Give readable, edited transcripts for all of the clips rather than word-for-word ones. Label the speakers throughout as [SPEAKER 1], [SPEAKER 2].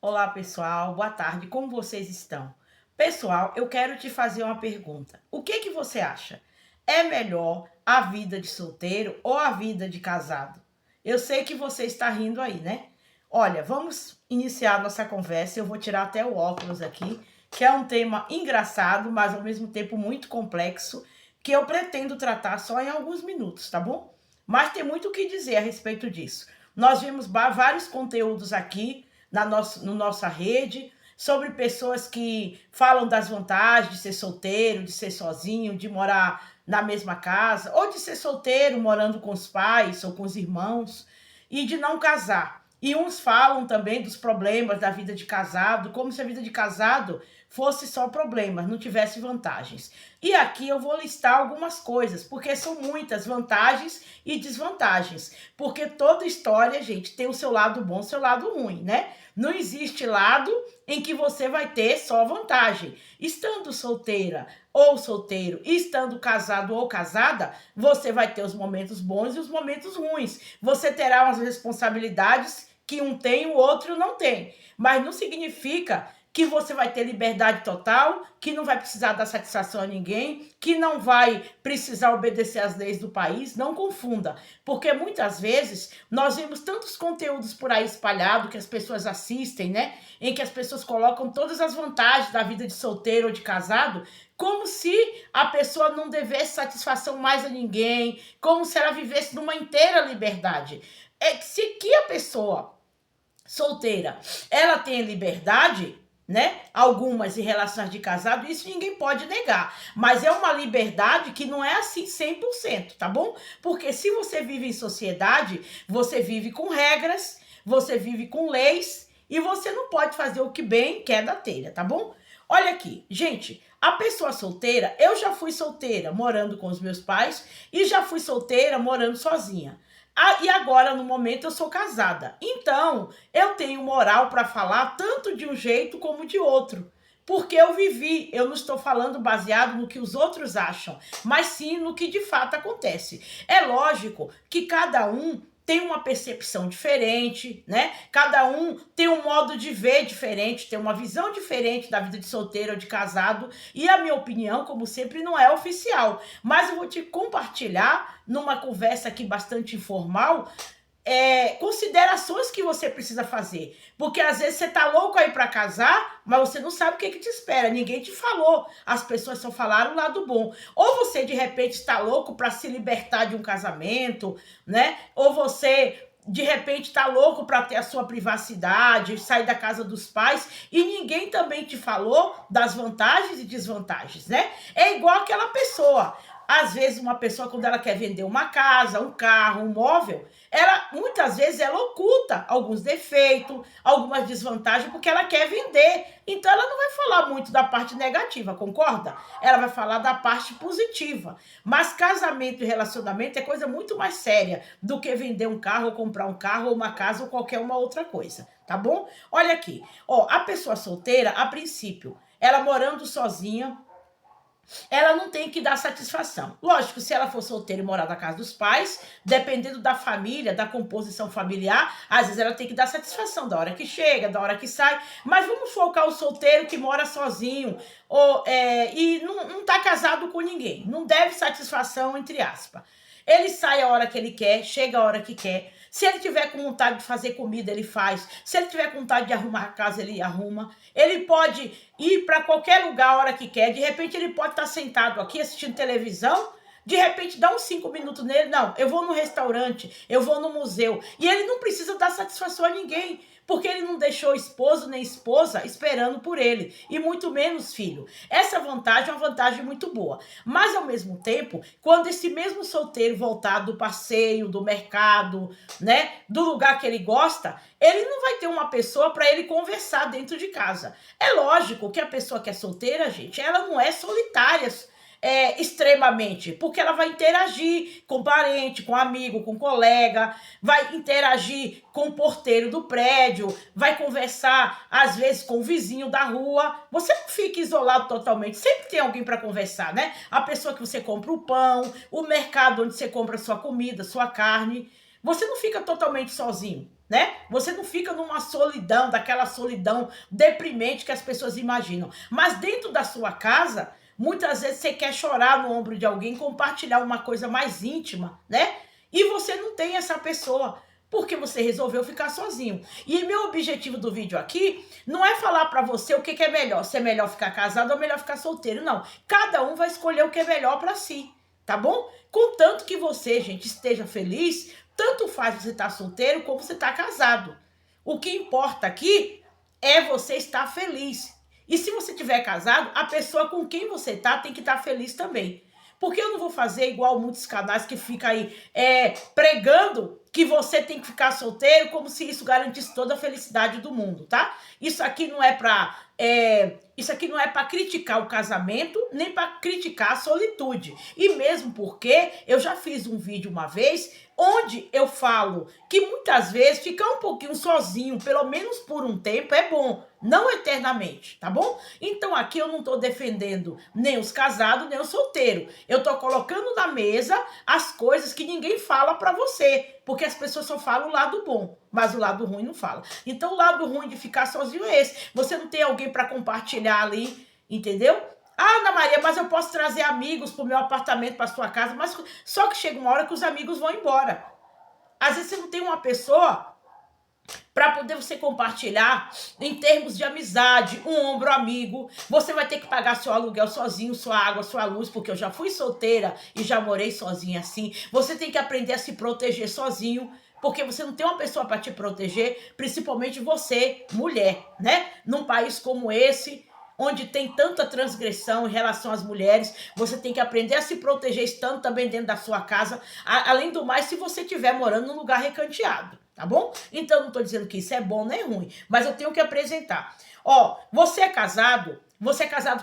[SPEAKER 1] Olá, pessoal. Boa tarde. Como vocês estão? Pessoal, eu quero te fazer uma pergunta. O que que você acha? É melhor a vida de solteiro ou a vida de casado? Eu sei que você está rindo aí, né? Olha, vamos iniciar nossa conversa. Eu vou tirar até o óculos aqui, que é um tema engraçado, mas ao mesmo tempo muito complexo, que eu pretendo tratar só em alguns minutos, tá bom? Mas tem muito o que dizer a respeito disso. Nós vimos vários conteúdos aqui no nossa rede, sobre pessoas que falam das vantagens de ser solteiro, de ser sozinho, de morar na mesma casa, ou de ser solteiro, morando com os pais ou com os irmãos, e de não casar. E uns falam também dos problemas da vida de casado, como se a vida de casado fosse só problemas, não tivesse vantagens. E aqui eu vou listar algumas coisas, porque são muitas vantagens e desvantagens. Porque toda história, gente, tem o seu lado bom e o seu lado ruim, né? Não existe lado em que você vai ter só vantagem. Estando solteira ou solteiro, estando casado ou casada, você vai ter os momentos bons e os momentos ruins. Você terá umas responsabilidades que um tem, o outro não tem. Mas não significa que você vai ter liberdade total, que não vai precisar dar satisfação a ninguém, que não vai precisar obedecer às leis do país. Não confunda, porque muitas vezes nós vemos tantos conteúdos por aí espalhados que as pessoas assistem, né? Em que as pessoas colocam todas as vantagens da vida de solteiro ou de casado, como se a pessoa não devesse satisfação mais a ninguém, como se ela vivesse numa inteira liberdade. É que se que a pessoa solteira, ela tem liberdade, né? Algumas em relações de casado, isso ninguém pode negar. Mas é uma liberdade que não é assim 100%, tá bom? Porque se você vive em sociedade, você vive com regras, você vive com leis e você não pode fazer o que bem quer da telha, tá bom? Olha aqui, gente, a pessoa solteira, eu já fui solteira morando com os meus pais e já fui solteira morando sozinha. E agora, no momento, eu sou casada. Então, eu tenho moral para falar tanto de um jeito como de outro. Porque eu vivi, eu não estou falando baseado no que os outros acham, mas sim no que de fato acontece. É lógico que cada um tem uma percepção diferente, né? Cada um tem um modo de ver diferente, tem uma visão diferente da vida de solteiro ou de casado, e a minha opinião, como sempre, não é oficial. Mas eu vou te compartilhar numa conversa aqui bastante informal, considerações que você precisa fazer. Porque às vezes você tá louco aí para casar, mas você não sabe o que te espera. Ninguém te falou. As pessoas só falaram o lado bom. Ou você de repente está louco para se libertar de um casamento, né? Ou você de repente tá louco para ter a sua privacidade, sair da casa dos pais, e ninguém também te falou das vantagens e desvantagens, né? É igual aquela pessoa. Às vezes uma pessoa, quando ela quer vender uma casa, um carro, um móvel, ela muitas vezes ela oculta alguns defeitos, algumas desvantagens, porque ela quer vender. Então ela não vai falar muito da parte negativa, concorda? Ela vai falar da parte positiva. Mas casamento e relacionamento é coisa muito mais séria do que vender um carro, ou comprar um carro, ou uma casa, ou qualquer uma outra coisa, tá bom? Olha aqui, ó, a pessoa solteira, a princípio, ela morando sozinha, ela não tem que dar satisfação. Lógico, se ela for solteira e morar na casa dos pais, dependendo da família, da composição familiar, às vezes ela tem que dar satisfação da hora que chega, da hora que sai. Mas vamos focar o solteiro que mora sozinho e não tá casado com ninguém. Não deve satisfação, entre aspas. Ele sai a hora que ele quer, chega a hora que quer. Se ele tiver com vontade de fazer comida, ele faz. Se ele tiver com vontade de arrumar a casa, ele arruma. Ele pode ir para qualquer lugar a hora que quer. De repente, ele pode estar sentado aqui assistindo televisão. De repente, dá uns 5 minutos nele. Não, eu vou no restaurante, eu vou no museu. E ele não precisa dar satisfação a ninguém, porque ele não deixou esposo nem esposa esperando por ele, e muito menos filho. Essa vantagem é uma vantagem muito boa. Mas, ao mesmo tempo, quando esse mesmo solteiro voltar do passeio, do mercado, né, do lugar que ele gosta, ele não vai ter uma pessoa para ele conversar dentro de casa. É lógico que a pessoa que é solteira, gente, ela não é solitária, extremamente, porque ela vai interagir com parente, com amigo, com colega, vai interagir com o porteiro do prédio, vai conversar às vezes com o vizinho da rua. Você não fica isolado totalmente, sempre tem alguém para conversar, né? A pessoa que você compra o pão, o mercado onde você compra sua comida, sua carne. Você não fica totalmente sozinho. né? Você não fica numa solidão, daquela solidão deprimente que as pessoas imaginam. Mas dentro da sua casa, muitas vezes você quer chorar no ombro de alguém, compartilhar uma coisa mais íntima, né? E você não tem essa pessoa, porque você resolveu ficar sozinho. E meu objetivo do vídeo aqui não é falar pra você o que é melhor, se é melhor ficar casado ou melhor ficar solteiro, não. Cada um vai escolher o que é melhor pra si, tá bom? Contanto que você, gente, esteja feliz, tanto faz você estar solteiro como você estar casado. O que importa aqui é você estar feliz. E se você tiver casado, a pessoa com quem você tá tem que estar feliz também. Porque eu não vou fazer igual muitos canais que ficam aí pregando que você tem que ficar solteiro como se isso garantisse toda a felicidade do mundo, tá? Isso aqui não é pra criticar o casamento, nem para criticar a solitude. E mesmo porque eu já fiz um vídeo uma vez onde eu falo que muitas vezes ficar um pouquinho sozinho, pelo menos por um tempo, é bom, não eternamente, tá bom? Então aqui eu não tô defendendo nem os casados, nem os solteiros. Eu tô colocando na mesa as coisas que ninguém fala pra você, porque as pessoas só falam o lado bom, mas o lado ruim não fala. Então o lado ruim de ficar sozinho é esse. Você não tem alguém pra compartilhar ali, entendeu? Ah, Ana Maria, mas eu posso trazer amigos pro meu apartamento, pra sua casa, mas só que chega uma hora que os amigos vão embora. Às vezes você não tem uma pessoa para poder você compartilhar em termos de amizade, um ombro amigo. Você vai ter que pagar seu aluguel sozinho, sua água, sua luz, porque eu já fui solteira e já morei sozinha assim. Você tem que aprender a se proteger sozinho, porque você não tem uma pessoa para te proteger, principalmente você, mulher, né? Num país como esse, onde tem tanta transgressão em relação às mulheres, você tem que aprender a se proteger estando também dentro da sua casa, além do mais, se você estiver morando num lugar recanteado, tá bom? Então, não estou dizendo que isso é bom nem ruim, mas eu tenho que apresentar. Ó, você é casado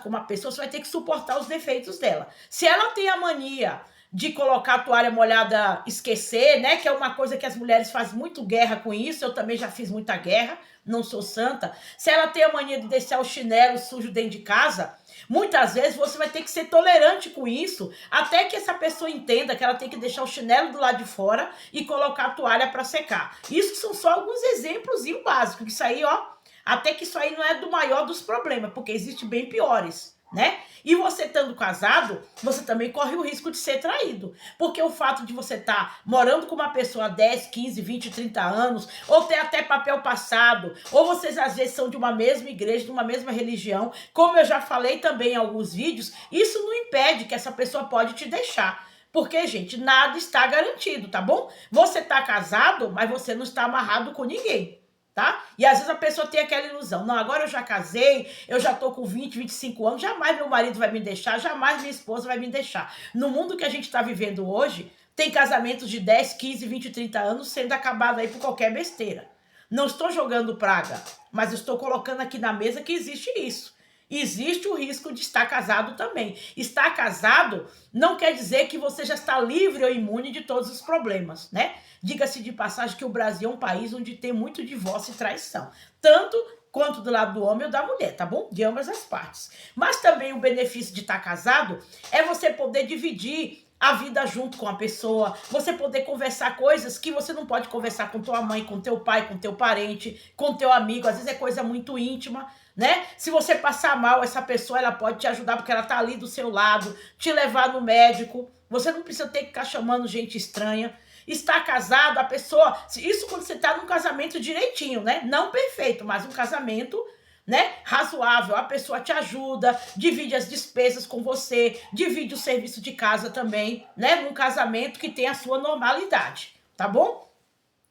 [SPEAKER 1] com uma pessoa, você vai ter que suportar os defeitos dela. Se ela tem a mania de colocar a toalha molhada, esquecer, né? Que é uma coisa que as mulheres fazem muito guerra com isso. Eu também já fiz muita guerra, não sou santa. Se ela tem a mania de deixar o chinelo sujo dentro de casa, muitas vezes você vai ter que ser tolerante com isso, até que essa pessoa entenda que ela tem que deixar o chinelo do lado de fora e colocar a toalha para secar. Isso são só alguns exemplos básicos. Isso aí, ó, até que isso aí não é do maior dos problemas, porque existem bem piores, né? E você estando casado, você também corre o risco de ser traído. Porque o fato de você estar morando com uma pessoa há 10, 15, 20, 30 anos, ou ter até papel passado, ou vocês às vezes são de uma mesma igreja, de uma mesma religião, como eu já falei também em alguns vídeos, isso não impede que essa pessoa pode te deixar. Porque, gente, nada está garantido, tá bom? Você está casado, mas você não está amarrado com ninguém. Tá? E às vezes a pessoa tem aquela ilusão. Não, agora eu já casei, eu já tô com 20, 25 anos, jamais meu marido vai me deixar, jamais minha esposa vai me deixar. No mundo que a gente está vivendo hoje, tem casamentos de 10, 15, 20, 30 anos sendo acabado aí por qualquer besteira. Não estou jogando praga, mas estou colocando aqui na mesa que existe isso. Existe o risco de estar casado também. Estar casado não quer dizer que você já está livre ou imune de todos os problemas, né? Diga-se de passagem que o Brasil é um país onde tem muito divórcio e traição. Tanto quanto do lado do homem ou da mulher, tá bom? De ambas as partes. Mas também o benefício de estar casado é você poder dividir a vida junto com a pessoa, você poder conversar coisas que você não pode conversar com tua mãe, com teu pai, com teu parente, com teu amigo, às vezes é coisa muito íntima, né? Se você passar mal, essa pessoa ela pode te ajudar porque ela tá ali do seu lado, te levar no médico, você não precisa ter que ficar chamando gente estranha. Está casado, a pessoa, isso quando você tá num casamento direitinho, né? Não perfeito, mas um casamento, né, razoável, a pessoa te ajuda, divide as despesas com você, divide o serviço de casa também, né, num casamento que tem a sua normalidade, tá bom?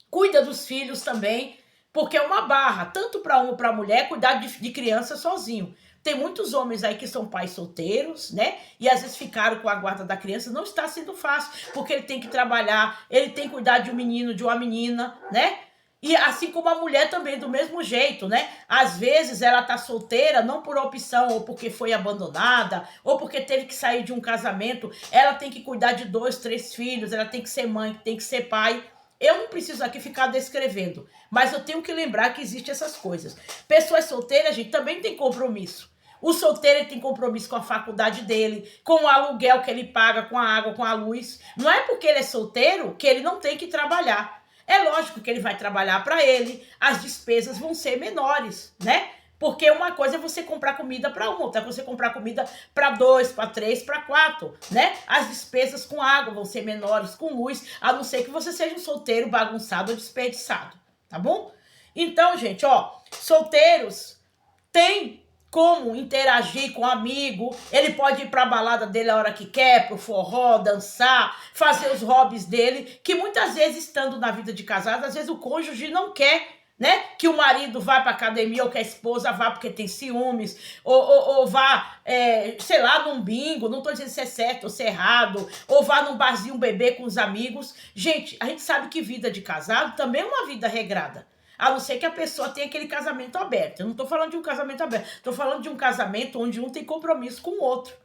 [SPEAKER 1] Cuida dos filhos também, porque é uma barra, tanto para homem ou para mulher, cuidar de criança sozinho. Tem muitos homens aí que são pais solteiros, né? E às vezes ficaram com a guarda da criança. Não está sendo fácil, porque ele tem que trabalhar, ele tem que cuidar de um menino, de uma menina, né? E assim como a mulher também, do mesmo jeito, né? Às vezes ela tá solteira, não por opção, ou porque foi abandonada, ou porque teve que sair de um casamento. Ela tem que cuidar de 2, 3 filhos, ela tem que ser mãe, tem que ser pai. Eu não preciso aqui ficar descrevendo, mas eu tenho que lembrar que existem essas coisas. Pessoas solteiras, gente, também tem compromisso. O solteiro ele tem compromisso com a faculdade dele, com o aluguel que ele paga, com a água, com a luz. Não é porque ele é solteiro que ele não tem que trabalhar. É lógico que ele vai trabalhar para ele, as despesas vão ser menores, né? Porque uma coisa é você comprar comida para um, outra é você comprar comida para 2, para 3, para 4, né? As despesas com água vão ser menores, com luz, a não ser que você seja um solteiro bagunçado ou desperdiçado, tá bom? Então, gente, ó, solteiros têm como interagir com um amigo, ele pode ir para a balada dele a hora que quer, pro forró, dançar, fazer os hobbies dele, que muitas vezes, estando na vida de casado, às vezes o cônjuge não quer, né, que o marido vá para academia ou que a esposa vá porque tem ciúmes, ou vá, sei lá, num bingo, não tô dizendo se é certo ou se é errado, ou vá num barzinho beber com os amigos. Gente, a gente sabe que vida de casado também é uma vida regrada. A não ser que a pessoa tenha aquele casamento aberto. Eu não tô falando de um casamento aberto, tô falando de um casamento onde um tem compromisso com o outro,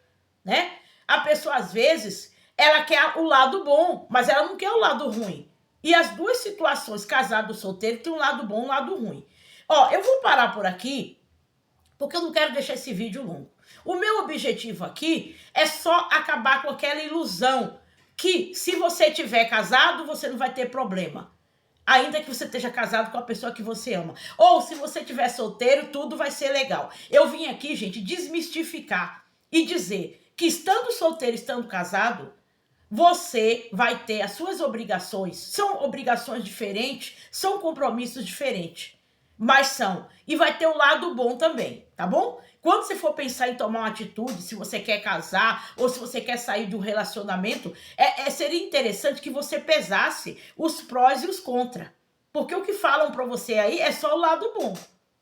[SPEAKER 1] né? A pessoa, às vezes, ela quer o lado bom, mas ela não quer o lado ruim. E as duas situações, casado ou solteiro, tem um lado bom e um lado ruim. Ó, eu vou parar por aqui, porque eu não quero deixar esse vídeo longo. O meu objetivo aqui é só acabar com aquela ilusão que se você tiver casado, você não vai ter problema. Ainda que você esteja casado com a pessoa que você ama. Ou se você estiver solteiro, tudo vai ser legal. Eu vim aqui, gente, desmistificar e dizer que estando solteiro, estando casado, você vai ter as suas obrigações. São obrigações diferentes, são compromissos diferentes. Mas são. E vai ter o lado bom também, tá bom? Quando você for pensar em tomar uma atitude, se você quer casar ou se você quer sair de um relacionamento, seria interessante que você pesasse os prós e os contras. Porque o que falam pra você aí é só o lado bom,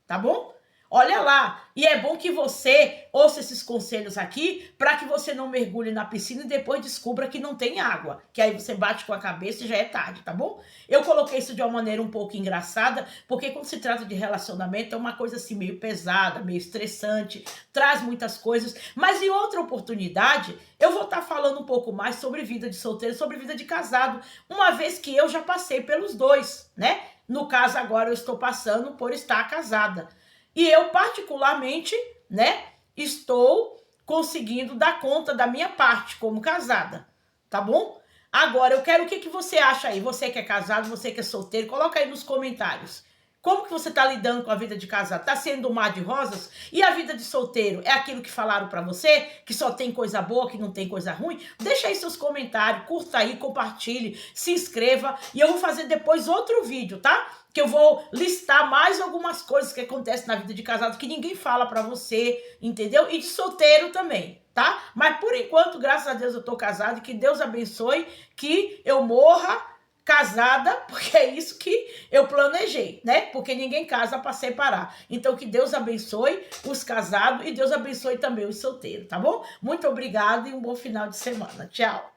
[SPEAKER 1] tá bom? Olha lá, e é bom que você ouça esses conselhos aqui para que você não mergulhe na piscina e depois descubra que não tem água, que aí você bate com a cabeça e já é tarde, tá bom? Eu coloquei isso de uma maneira um pouco engraçada, porque quando se trata de relacionamento é uma coisa assim meio pesada, meio estressante, traz muitas coisas, mas em outra oportunidade eu vou estar falando um pouco mais sobre vida de solteiro, sobre vida de casado, uma vez que eu já passei pelos dois, né? No caso agora eu estou passando por estar casada. E eu, particularmente, né, estou conseguindo dar conta da minha parte como casada, tá bom? Agora, eu quero o que você acha aí. Você que é casado, você que é solteiro, coloca aí nos comentários. Como que você tá lidando com a vida de casado? Tá sendo um mar de rosas? E a vida de solteiro? É aquilo que falaram pra você? Que só tem coisa boa, que não tem coisa ruim? Deixa aí seus comentários, curta aí, compartilhe, se inscreva. E eu vou fazer depois outro vídeo, tá? Que eu vou listar mais algumas coisas que acontecem na vida de casado que ninguém fala pra você, entendeu? E de solteiro também, tá? Mas por enquanto, graças a Deus, eu tô casada e que Deus abençoe que eu morra casada, porque é isso que eu planejei, né? Porque ninguém casa para separar. Então, que Deus abençoe os casados e Deus abençoe também os solteiros, tá bom? Muito obrigada e um bom final de semana. Tchau!